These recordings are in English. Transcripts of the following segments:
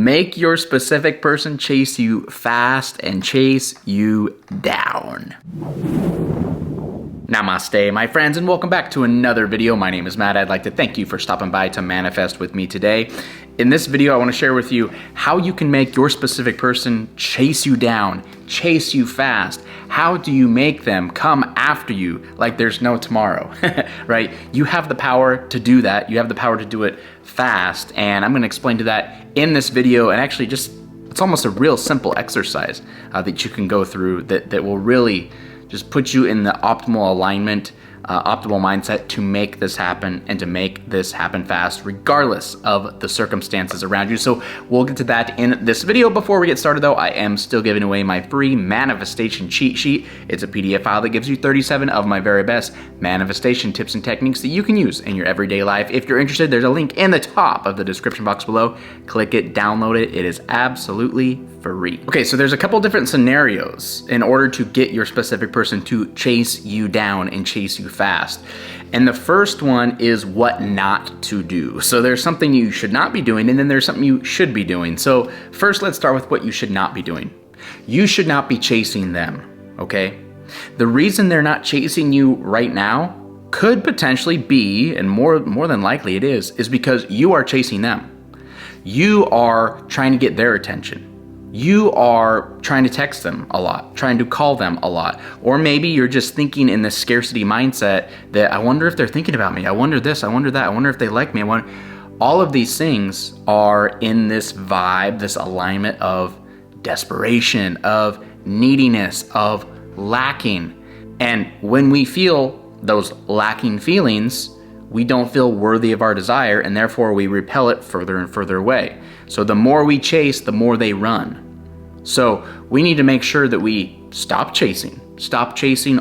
Make your specific person chase you fast and chase you down. Namaste, my friends, and welcome back to another video. My name is Matt. I'd like to thank you for stopping by to manifest with me today. In this video, I want to share with you how you can make your specific person chase you down, chase you fast. How do you make them come after you like there's no tomorrow, right? You have the power to do that. You have the power to do it fast, and I'm going to explain to that in this video, and actually it's almost a real simple exercise that you can go through that will really just put you in the optimal alignment, optimal mindset to make this happen and to make this happen fast, regardless of the circumstances around you. So we'll get to that in this video. Before we get started though, I am still giving away my free manifestation cheat sheet. It's a PDF file that gives you 37 of my very best manifestation tips and techniques that you can use in your everyday life. If you're interested, there's a link in the top of the description box below. Click it, download it. It is absolutely free. Okay, so there's a couple different scenarios in order to get your specific person to chase you down and chase you fast. And the first one is what not to do. So there's something you should not be doing, and then there's something you should be doing. So first, let's start with what you should not be doing. You should not be chasing them, okay? The reason they're not chasing you right now could potentially be, and more than likely it is because you are chasing them. You are trying to get their attention. You are trying to text them a lot, trying to call them a lot. Or maybe you're just thinking in this scarcity mindset that I wonder if they're thinking about me. I wonder this, I wonder that, I wonder if they like me. All of these things are in this vibe, this alignment of desperation, of neediness, of lacking. And when we feel those lacking feelings, we don't feel worthy of our desire, and therefore we repel it further and further away. So the more we chase, the more they run. So we need to make sure that we stop chasing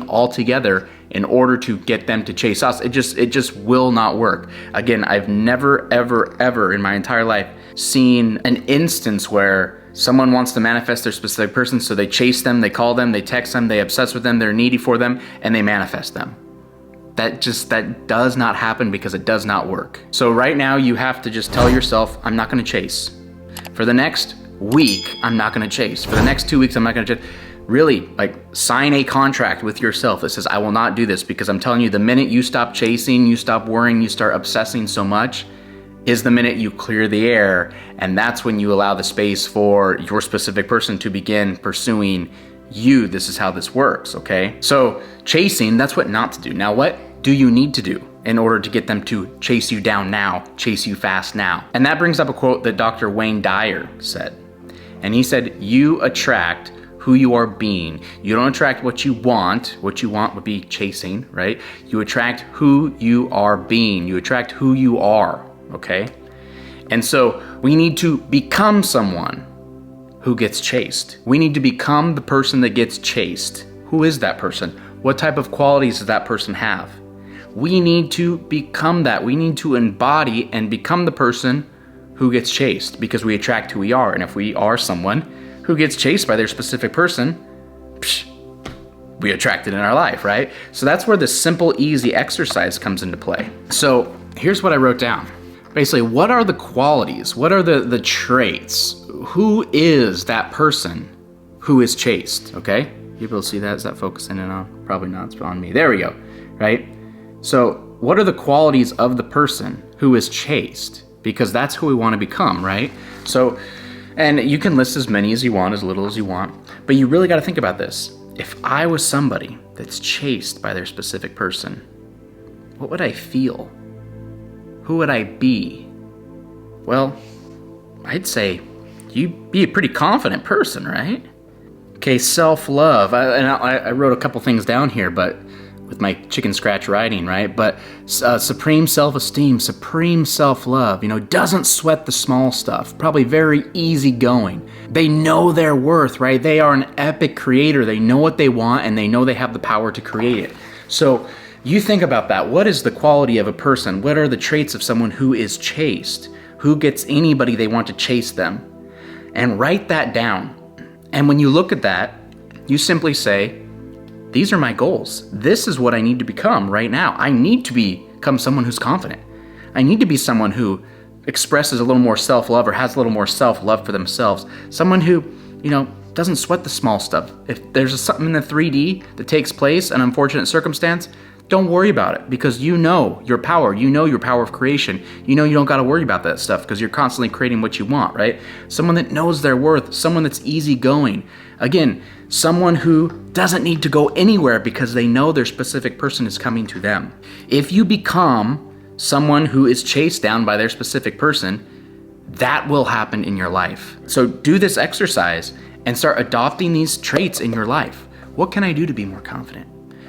altogether in order to get them to chase us. It just will not work. Again, I've never, ever in my entire life seen an instance where someone wants to manifest their specific person, so they chase them, they call them, they text them, they obsess with them, they're needy for them, and they manifest them. That does not happen because it does not work. So right now you have to just tell yourself, I'm not gonna chase. For the next week, I'm not gonna chase. For the next 2 weeks, I'm not gonna chase. Really, sign a contract with yourself that says, I will not do this, because I'm telling you, the minute you stop chasing, you stop worrying, you start obsessing so much, is the minute you clear the air, and that's when you allow the space for your specific person to begin pursuing you. This is how this works, okay? So chasing, that's what not to do. Now, what do you need to do in order to get them to chase you down now, chase you fast now? And that brings up a quote that Dr. Wayne Dyer said. And he said, you attract who you are being. You don't attract what you want. What you want would be chasing, right? You attract who you are being. You attract who you are, okay? And so we need to become someone who gets chased. We need to become the person that gets chased. Who is that person? What type of qualities does that person have? We need to become that. We need to embody and become the person who gets chased, because we attract who we are. And if we are someone who gets chased by their specific person, we attract it in our life, right? So that's where the simple, easy exercise comes into play. So here's what I wrote down. Basically, what are the qualities? What are the traits? Who is that person who is chased, okay? You able to see that? Is that focusing in on? Probably not, it's on me. There we go, right? So what are the qualities of the person who is chased? Because that's who we want to become, right? So, and you can list as many as you want, as little as you want, but you really got to think about this. If I was somebody that's chased by their specific person, what would I feel? Who would I be? Well, I'd say you'd be a pretty confident person, right? Okay, self-love. I wrote a couple things down here, but with my chicken scratch writing, right? But supreme self-esteem, supreme self-love, doesn't sweat the small stuff, probably very easygoing. They know their worth, right? They are an epic creator. They know what they want, and they know they have the power to create it. So you think about that. What is the quality of a person? What are the traits of someone who is chased? Who gets anybody they want to chase them? And write that down. And when you look at that, you simply say, these are my goals. This is what I need to become right now. I need to become someone who's confident. I need to be someone who expresses a little more self-love or has a little more self-love for themselves. Someone who, doesn't sweat the small stuff. If there's something in the 3D that takes place, an unfortunate circumstance, don't worry about it, because you know your power. You know your power of creation. You know you don't got to worry about that stuff because you're constantly creating what you want, right? Someone that knows their worth, someone that's easygoing. Again, someone who doesn't need to go anywhere because they know their specific person is coming to them. If you become someone who is chased down by their specific person, that will happen in your life. So do this exercise and start adopting these traits in your life. What can I do to be more confident?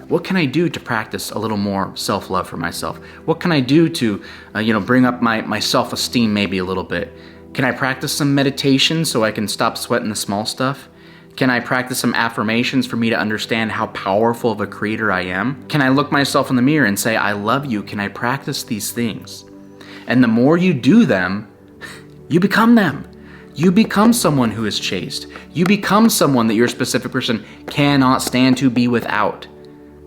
What can I do to practice a little more self-love for myself? What can I do to, bring up my self-esteem maybe a little bit? Can I practice some meditation so I can stop sweating the small stuff? Can I practice some affirmations for me to understand how powerful of a creator I am? Can I look myself in the mirror and say, I love you? Can I practice these things? And the more you do them, you become them. You become someone who is chaste. You become someone that your specific person cannot stand to be without.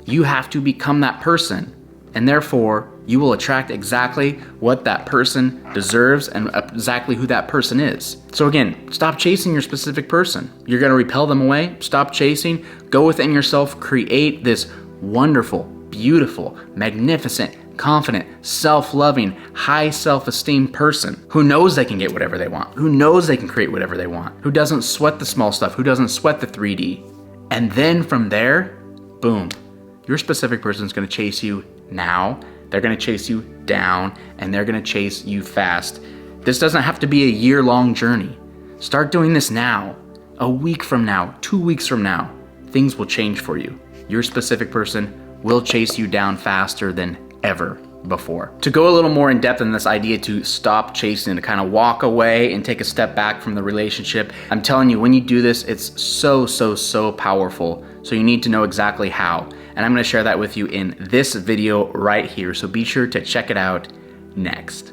You have to become that person, and therefore you will attract exactly what that person deserves and exactly who that person is. So again, stop chasing your specific person. You're gonna repel them away. Stop chasing. Go within yourself. Create this wonderful, beautiful, magnificent, confident, self-loving, high self-esteem person who knows they can get whatever they want, who knows they can create whatever they want, who doesn't sweat the small stuff, who doesn't sweat the 3D. And then from there, boom, your specific person is going to chase you now. They're going to chase you down, and they're going to chase you fast. This doesn't have to be a year-long journey. Start doing this now. A week from now, 2 weeks from now, things will change for you. Your specific person will chase you down faster than ever before. To go a little more in depth in this idea to stop chasing, to kind of walk away and take a step back from the relationship, I'm telling you, when you do this, it's so powerful. So you need to know exactly how. And I'm going to share that with you in this video right here. So be sure to check it out next.